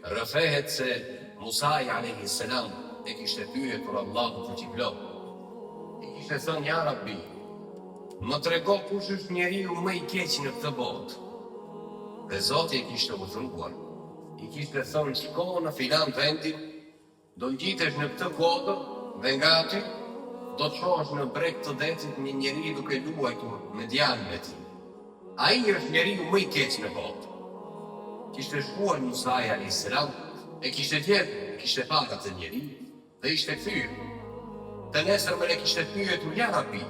Rëfehet se Musai a.s. e kishte pyetur Allahu fuqiplot. I kishte thënë, ja Rabbi, më trego kush është njeriu më i keq në këtë botë. Dhe Zoti e kishte udhëruar. I kishte thënë, shko në filan vendin, do ngjitesh në këtë kodër dhe nga aty do të shohësh në breg të decit një njeri duke luajtur me djalin e tij. Ai është njeriu më i keq në botë. Kishte shkuar Musai a.s. e kishte parë atë njeri dhe ishte kthyer. Të nesërmen e kishte pyetur, ja Rabbi,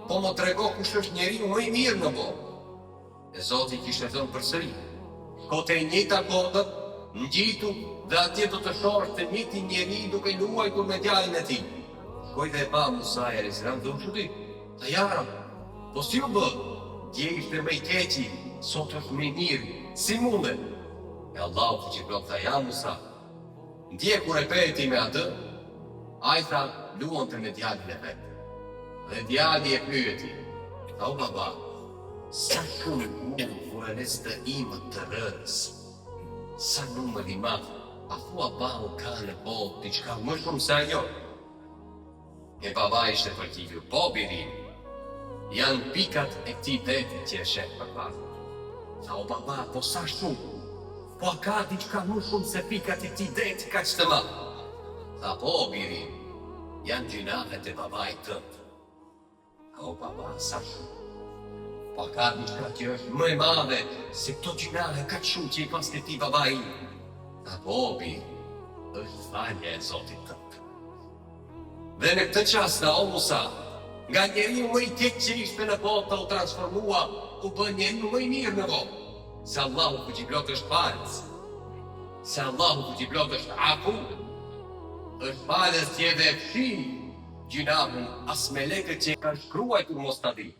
po më trego kush është njeriu më i mirë në botë. E Zoti kishte thënë përsëri, shko te e njëjta kodër, ngjitu dhe atje do të shohësh të njëjtin njeri duke luajtur me djalin e tij. Shkoi dhe e pa Musai a.s. dhe u çudi. Ta ja Rabbi, po si u bë? Dje ishte më i keqi, sot është më i mirë. Si mundet? E Allahu fuqiplot tha, ja Musa, ndje kur e peti me atë, ai tha, luante me djalin e vet. Dhe djali e pyeti, tha, o baba, sa shumë vurënes të imët të rërës, sa numër i madh, a thua bahu ka në botë diçka më shumë se ajo? E baba ishte përgjigju, po birim, janë pikat e këtij deti që e sheh përpara. Tha, o baba, po sa shumë? Po a ka diçka më shumë se pikat e këtij deti kaq të madh? Tha, po birim, janë gjinahet e babait tënd. Tha, o baba, sa shumë? Po a ka diçka që është më e madhe se këto gjinahe kaq shumë që i pas këtij babai? Tha, po birim, është falja e Zotit tënd. Dhe në këtë çast, o Musa, nga njeriu më i keq që ishte në botë u transformua, u bë njeriu më i mirë në botë. Se Allahu fuqiplot është falës. Se Allahu fuqiplot është afu. Është falës që edhe fshin gjinahun as melekët që kanë shkruajtur mos ta dinë.